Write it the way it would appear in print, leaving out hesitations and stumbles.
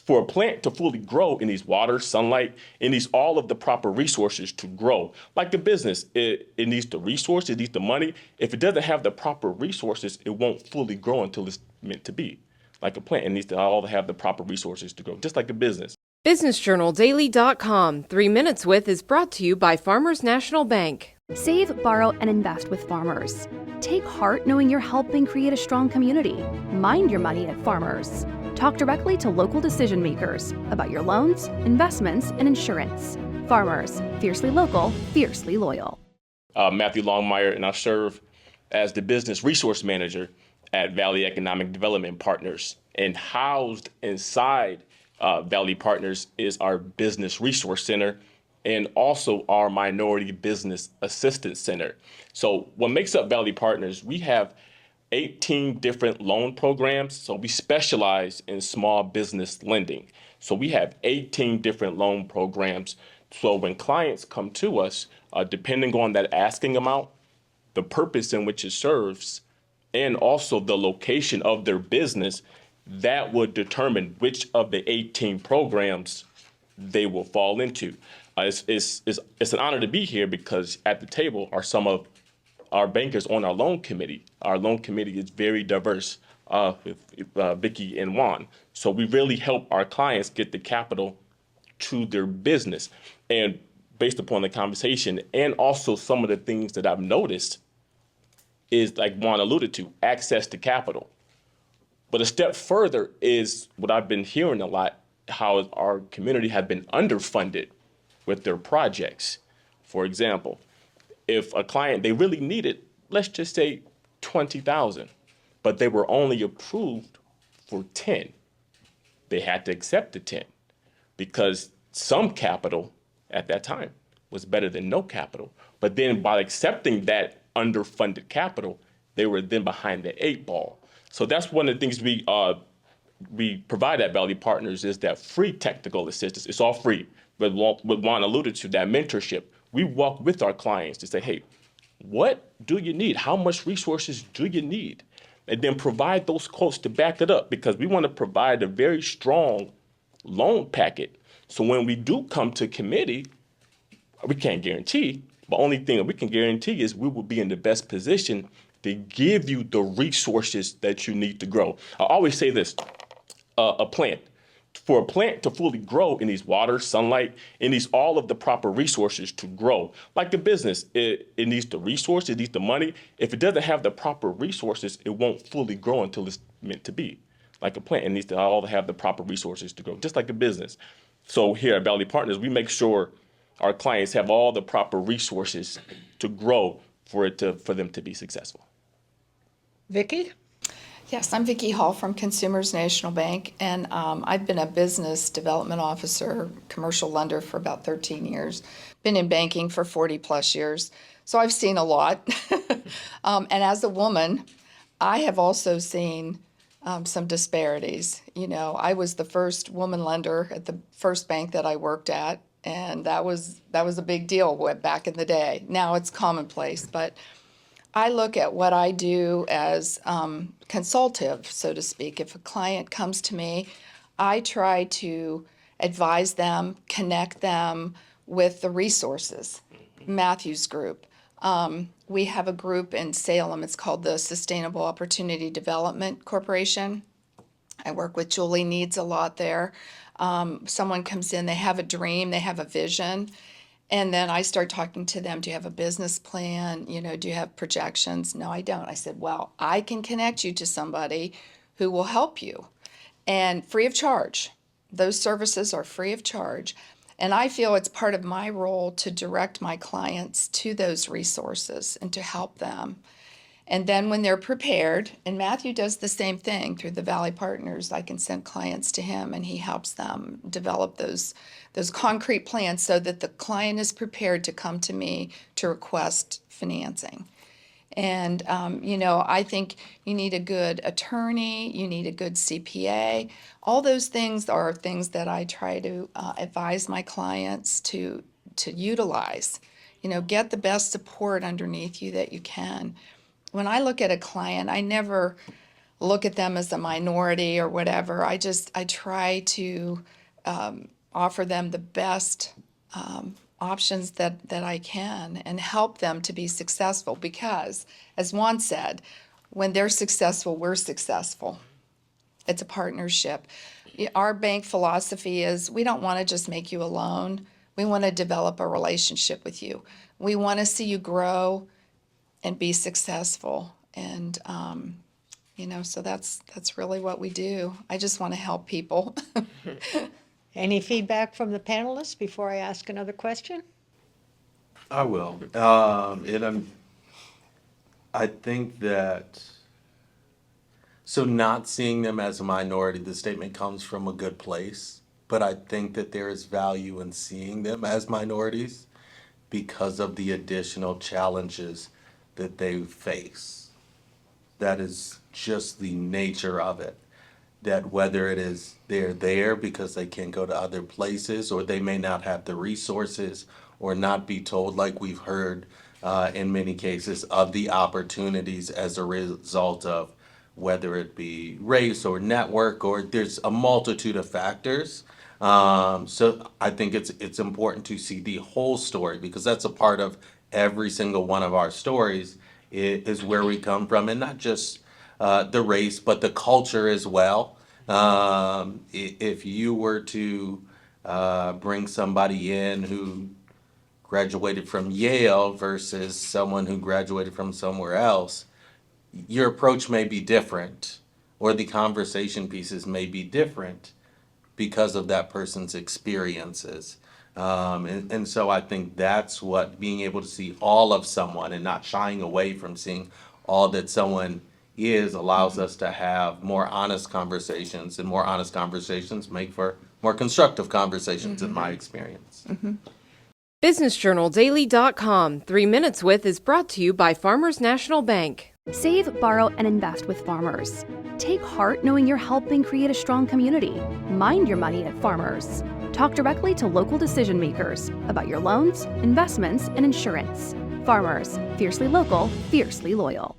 For a plant to fully grow, it needs water, sunlight, it needs all of the proper resources to grow. Like a business, it needs the resources, it needs the money. If it doesn't have the proper resources, it won't fully grow until it's meant to be. Like a plant, it needs to all have the proper resources to grow, just like a business. BusinessJournalDaily.com 3 Minutes With is brought to you by Farmers National Bank. Save, borrow, and invest with Farmers. Take heart knowing you're helping create a strong community. Mind your money at Farmers. Talk directly to local decision makers about your loans, investments, and insurance. Farmers, fiercely local, fiercely loyal. Matthew Longmire, and I serve as the business resource manager at Valley Economic Development Partners. And housed inside Valley Partners is our Business Resource Center and also our Minority Business Assistance Center. So what makes up Valley Partners, we have 18 different loan programs. So we specialize in small business lending. So we have 18 different loan programs. So when clients come to us, depending on that asking amount, the purpose in which it serves, and also the location of their business, that would determine which of the 18 programs they will fall into. It's an honor to be here because at the table are some of our bankers on our loan committee. Our loan committee is very diverse with Vicki and Juan. So we really help our clients get the capital to their business. And based upon the conversation and also some of the things that I've noticed is, like Juan alluded to, access to capital. But a step further is what I've been hearing a lot, how our community has been underfunded with their projects. For example, if a client, they really needed, let's just say 20,000, but they were only approved for 10. They had to accept the 10 because some capital at that time was better than no capital. But then by accepting that underfunded capital, they were then behind the 8 ball. So that's one of the things we provide at Valley Partners is that free technical assistance. It's all free. But what Juan alluded to, that mentorship, we walk with our clients to say, hey, what do you need? How much resources do you need? And then provide those quotes to back it up because we want to provide a very strong loan packet. So when we do come to committee, we can't guarantee, but only thing that we can guarantee is we will be in the best position to give you the resources that you need to grow. I always say this, for a plant to fully grow, it needs water, sunlight, it needs all of the proper resources to grow. Like a business, it needs the resources, it needs the money. If it doesn't have the proper resources, it won't fully grow until it's meant to be. Like a plant, it needs to all have the proper resources to grow, just like a business. So here at Valley Partners, we make sure our clients have all the proper resources to grow for them to be successful. Vicki? Yes, I'm Vicki Hall from Consumers National Bank, and I've been a business development officer, commercial lender for about 13 years, been in banking for 40 plus years, so I've seen a lot. And as a woman, I have also seen some disparities. You know, I was the first woman lender at the first bank that I worked at, and that was a big deal back in the day. Now it's commonplace, but I look at what I do as consultative, so to speak. If a client comes to me, I try to advise them, connect them with the resources. Matthew's group. We have a group in Salem. It's called the Sustainable Opportunity Development Corporation. I work with Julie Needs a lot there. Someone comes in, they have a dream, they have a vision. And then I start talking to them. Do you have a business plan? You know, do you have projections? No, I don't. I said, well, I can connect you to somebody who will help you and free of charge. Those services are free of charge. And I feel it's part of my role to direct my clients to those resources and to help them. And then when they're prepared, and Matthew does the same thing through the Valley Partners, I can send clients to him and he helps them develop those concrete plans so that the client is prepared to come to me to request financing. And, you know, I think you need a good attorney, you need a good CPA. All those things are things that I try to advise my clients to utilize. You know, get the best support underneath you that you can. When I look at a client, I never look at them as a minority or whatever. I try to offer them the best options that I can and help them to be successful, because, as Juan said, when they're successful, we're successful. It's a partnership. Our bank philosophy is we don't want to just make you a loan. We want to develop a relationship with you. We want to see you grow and be successful. And, so that's really what we do. I just want to help people. Any feedback from the panelists before I ask another question? I will. I think that, so not seeing them as a minority, the statement comes from a good place, but I think that there is value in seeing them as minorities because of the additional challenges that they face. That is just the nature of it. That whether it is they're there because they can't go to other places, or they may not have the resources, or not be told, like we've heard in many cases, of the opportunities as a result of whether it be race or network, or there's a multitude of factors. So I think it's important to see the whole story, because that's a part of every single one of our stories, is where we come from, and not just the race, but the culture as well. If you were to bring somebody in who graduated from Yale versus someone who graduated from somewhere else, your approach may be different, or the conversation pieces may be different because of that person's experiences. And so I think that's what being able to see all of someone and not shying away from seeing all that someone is allows us to have more honest conversations, and more honest conversations make for more constructive conversations, in my experience. BusinessJournalDaily.com 3 Minutes With is brought to you by Farmers National Bank. Save, borrow, and invest with Farmers. Take heart knowing you're helping create a strong community. Mind your money at Farmers. Talk directly to local decision makers about your loans, investments, and insurance. Farmers, fiercely local, fiercely loyal.